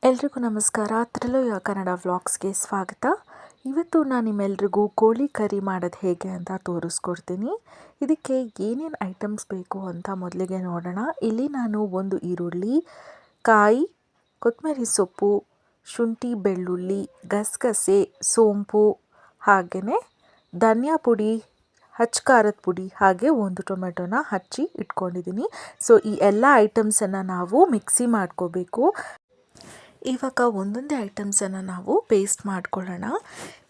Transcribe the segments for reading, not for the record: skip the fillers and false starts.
ಎಲ್ರಿಗೂ ನಮಸ್ಕಾರ. ತ್ರಿಲೋಯ ಕನ್ನಡ ವ್ಲಾಗ್ಸ್ಗೆ ಸ್ವಾಗತ. ಇವತ್ತು ನಾನು ನಿಮ್ಮೆಲ್ರಿಗೂ ಕೋಳಿ ಕರಿ ಮಾಡೋದು ಹೇಗೆ ಅಂತ ತೋರಿಸ್ಕೊಡ್ತೀನಿ. ಇದಕ್ಕೆ ಏನೇನು ಐಟಮ್ಸ್ ಬೇಕು ಅಂತ ಮೊದಲಿಗೆ ನೋಡೋಣ. ಇಲ್ಲಿ ನಾನು ಒಂದು ಈರುಳ್ಳಿ, ಕಾಯಿ, ಕೊತ್ತಂಬರಿ ಸೊಪ್ಪು, ಶುಂಠಿ ಬೆಳ್ಳುಳ್ಳಿ, ಗಸಗಸೆ, ಸೋಂಪು, ಹಾಗೆಯೇ ಧನಿಯಾ ಪುಡಿ, ಹಚ್ಚ ಖಾರದ ಪುಡಿ, ಹಾಗೆ ಒಂದು ಟೊಮೆಟೊನ ಹಚ್ಚಿ ಇಟ್ಕೊಂಡಿದ್ದೀನಿ. ಸೊ ಈ ಎಲ್ಲ ಐಟಮ್ಸನ್ನು ನಾವು ಮಿಕ್ಸಿ ಮಾಡ್ಕೋಬೇಕು. ಇವಾಗ ಒಂದೊಂದೇ ಐಟಮ್ಸನ್ನು ನಾವು ಪೇಸ್ಟ್ ಮಾಡ್ಕೊಳ್ಳೋಣ.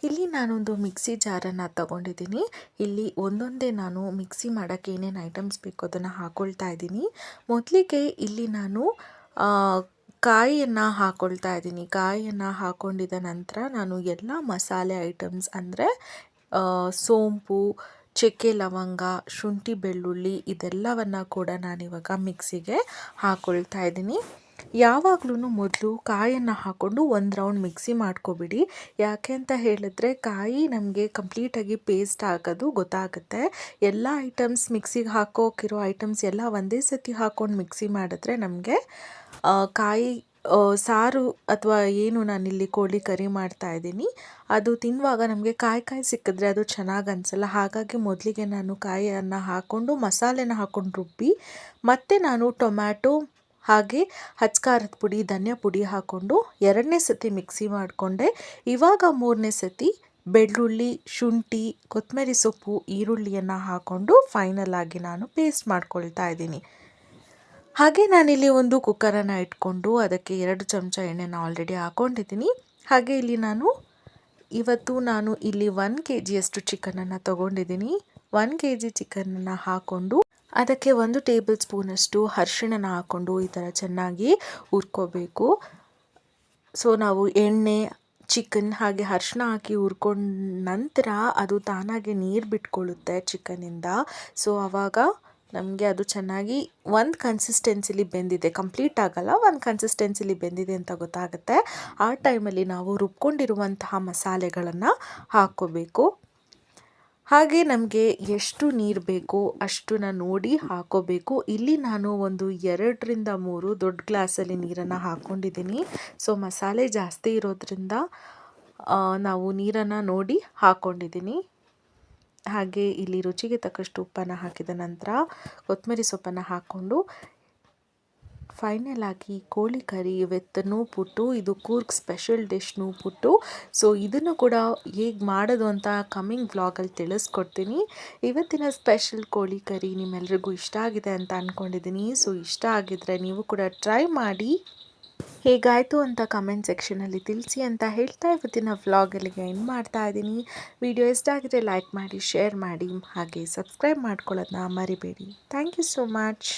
ಇಲ್ಲಿ ನಾನೊಂದು ಮಿಕ್ಸಿ ಜಾರನ್ನು ತಗೊಂಡಿದ್ದೀನಿ. ಇಲ್ಲಿ ಒಂದೊಂದೇ ನಾನು ಮಿಕ್ಸಿ ಮಾಡೋಕ್ಕೆ ಏನೇನು ಐಟಮ್ಸ್ ಬೇಕು ಅದನ್ನು ಹಾಕ್ಕೊಳ್ತಾ ಇದ್ದೀನಿ. ಮೊದಲಿಗೆ ಇಲ್ಲಿ ನಾನು ಕಾಯಿಯನ್ನು ಹಾಕ್ಕೊಳ್ತಾ ಇದ್ದೀನಿ. ಕಾಯಿಯನ್ನು ಹಾಕ್ಕೊಂಡಿದ್ದ ನಂತರ ನಾನು ಎಲ್ಲ ಮಸಾಲೆ ಐಟಮ್ಸ್ ಅಂದರೆ ಸೋಂಪು, ಚಕ್ಕೆ ಲವಂಗ, ಶುಂಠಿ ಬೆಳ್ಳುಳ್ಳಿ ಇದೆಲ್ಲವನ್ನು ಕೂಡ ನಾನಿವಾಗ ಮಿಕ್ಸಿಗೆ ಹಾಕ್ಕೊಳ್ತಾ ಇದ್ದೀನಿ. ಯಾವಾಗಲೂ ಮೊದಲು ಕಾಯನ್ನು ಹಾಕ್ಕೊಂಡು ಒಂದು ರೌಂಡ್ ಮಿಕ್ಸಿ ಮಾಡ್ಕೊಬಿಡಿ. ಯಾಕೆ ಅಂತ ಹೇಳಿದ್ರೆ ಕಾಯಿ ನಮಗೆ ಕಂಪ್ಲೀಟಾಗಿ ಪೇಸ್ಟ್ ಆಗೋದು ಗೊತ್ತಾಗುತ್ತೆ. ಎಲ್ಲ ಐಟಮ್ಸ್ ಮಿಕ್ಸಿಗೆ ಹಾಕೋಕಿರೋ ಐಟಮ್ಸ್ ಎಲ್ಲ ಒಂದೇ ಸತಿ ಹಾಕ್ಕೊಂಡು ಮಿಕ್ಸಿ ಮಾಡಿದ್ರೆ ನಮಗೆ ಕಾಯಿ ಸಾರು ಅಥವಾ ಏನು ನಾನಿಲ್ಲಿ ಕೋಳಿ ಕರಿ ಮಾಡ್ತಾ ಇದ್ದೀನಿ ಅದು ತಿನ್ನುವಾಗ ನಮಗೆ ಕಾಯಿ ಸಿಕ್ಕಿದ್ರೆ ಅದು ಚೆನ್ನಾಗಿ ಅನಿಸಲ್ಲ. ಹಾಗಾಗಿ ಮೊದಲಿಗೆ ನಾನು ಕಾಯಿಯನ್ನು ಹಾಕ್ಕೊಂಡು ಮಸಾಲೆನ ಹಾಕ್ಕೊಂಡು ರುಬ್ಬಿ ಮತ್ತು ನಾನು ಟೊಮ್ಯಾಟೊ ಹಾಗೆ ಹಚ್ಚ ಖಾರದ ಪುಡಿ, ಧನಿಯಾ ಪುಡಿ ಹಾಕ್ಕೊಂಡು ಎರಡನೇ ಸತಿ ಮಿಕ್ಸಿ ಮಾಡಿಕೊಂಡೆ. ಇವಾಗ ಮೂರನೇ ಸತಿ ಬೆಳ್ಳುಳ್ಳಿ, ಶುಂಠಿ, ಕೊತ್ತಂಬರಿ ಸೊಪ್ಪು, ಈರುಳ್ಳಿಯನ್ನು ಹಾಕ್ಕೊಂಡು ಫೈನಲ್ ಆಗಿ ನಾನು ಪೇಸ್ಟ್ ಮಾಡ್ಕೊಳ್ತಾ ಇದ್ದೀನಿ. ಹಾಗೆ ನಾನಿಲ್ಲಿ ಒಂದು ಕುಕ್ಕರನ್ನು ಇಟ್ಕೊಂಡು ಅದಕ್ಕೆ 2 ಚಮಚ ಎಣ್ಣೆನ ಆಲ್ರೆಡಿ ಹಾಕ್ಕೊಂಡಿದ್ದೀನಿ. ಹಾಗೆ ಇಲ್ಲಿ ಇವತ್ತು ನಾನು ಇಲ್ಲಿ 1 kgಯಷ್ಟು ಚಿಕನನ್ನು ತೊಗೊಂಡಿದ್ದೀನಿ. 1 kg ಚಿಕನನ್ನು ಹಾಕ್ಕೊಂಡು ಅದಕ್ಕೆ 1 ಟೇಬಲ್ ಸ್ಪೂನಷ್ಟು ಅರಿಶಿಣನ ಹಾಕ್ಕೊಂಡು ಈ ಥರ ಚೆನ್ನಾಗಿ ಹುರ್ಕೋಬೇಕು. ಸೊ ನಾವು ಎಣ್ಣೆ, ಚಿಕನ್ ಹಾಗೆ ಅರಿಶಿಣ ಹಾಕಿ ಹುರ್ಕೊಂಡ ನಂತರ ಅದು ತಾನಾಗೆ ನೀರು ಬಿಟ್ಕೊಳ್ಳುತ್ತೆ ಚಿಕನಿಂದ. ಸೊ ಆವಾಗ ನಮಗೆ ಅದು ಚೆನ್ನಾಗಿ ಒಂದು ಕನ್ಸಿಸ್ಟೆನ್ಸಿಲಿ ಬೆಂದಿದೆ, ಕಂಪ್ಲೀಟ್ ಆಗಲ್ಲ, ಒಂದು ಕನ್ಸಿಸ್ಟೆನ್ಸಿಲಿ ಬೆಂದಿದೆ ಅಂತ ಗೊತ್ತಾಗುತ್ತೆ. ಆ ಟೈಮಲ್ಲಿ ನಾವು ರುಬ್ಕೊಂಡಿರುವಂತಹ ಮಸಾಲೆಗಳನ್ನು ಹಾಕ್ಕೋಬೇಕು. ಹಾಗೆ ನಮಗೆ ಎಷ್ಟು ನೀರು ಬೇಕೋ ಅಷ್ಟನ್ನು ನೋಡಿ ಹಾಕ್ಕೋಬೇಕು. ಇಲ್ಲಿ ನಾನು ಒಂದು 2ರಿಂದ 3 ದೊಡ್ಡ ಗ್ಲಾಸಲ್ಲಿ ನೀರನ್ನು ಹಾಕ್ಕೊಂಡಿದ್ದೀನಿ. ಸೊ ಮಸಾಲೆ ಜಾಸ್ತಿ ಇರೋದ್ರಿಂದ ನಾವು ನೀರನ್ನು ನೋಡಿ ಹಾಕ್ಕೊಂಡಿದ್ದೀನಿ. ಹಾಗೆ ಇಲ್ಲಿ ರುಚಿಗೆ ತಕ್ಕಷ್ಟು ಉಪ್ಪನ್ನು ಹಾಕಿದ ನಂತರ ಕೊತ್ತಂಬರಿ ಸೊಪ್ಪನ್ನು ಹಾಕ್ಕೊಂಡು ಫೈನಲ್ ಆಗಿ ಕೋಳಿ ಕರಿ ವಿತ್ ನೂಪುಟ್ಟು, ಇದು ಕೂರ್ಗ್ ಸ್ಪೆಷಲ್ ಡಿಶ್ ನೂಪುಟ್ಟು. ಸೊ ಇದನ್ನು ಕೂಡ ಹೇಗೆ ಮಾಡೋದು ಅಂತ ಕಮ್ಮಿಂಗ್ ವ್ಲಾಗಲ್ಲಿ ತಿಳಿಸ್ಕೊಡ್ತೀನಿ. ಇವತ್ತಿನ ಸ್ಪೆಷಲ್ ಕೋಳಿ ಕರಿ ನಿಮ್ಮೆಲ್ರಿಗೂ ಇಷ್ಟ ಆಗಿದೆ ಅಂತ ಅಂದ್ಕೊಂಡಿದ್ದೀನಿ. ಸೊ ಇಷ್ಟ ಆಗಿದ್ರೆ ನೀವು ಕೂಡ ಟ್ರೈ ಮಾಡಿ, ಹೇಗಾಯಿತು ಅಂತ ಕಮೆಂಟ್ ಸೆಕ್ಷನಲ್ಲಿ ತಿಳಿಸಿ ಅಂತ ಹೇಳ್ತಾ ಇವತ್ತಿನ ವ್ಲಾಗಲ್ಲಿಗೆ ಎಂಡ್ ಮಾಡ್ತಾ ಇದ್ದೀನಿ. ವಿಡಿಯೋ ಇಷ್ಟ ಆಗಿದ್ರೆ ಲೈಕ್ ಮಾಡಿ, ಶೇರ್ ಮಾಡಿ, ಹಾಗೆ ಸಬ್ಸ್ಕ್ರೈಬ್ ಮಾಡ್ಕೊಳ್ಳೋದನ್ನ ಮರಿಬೇಡಿ. Thank you so much.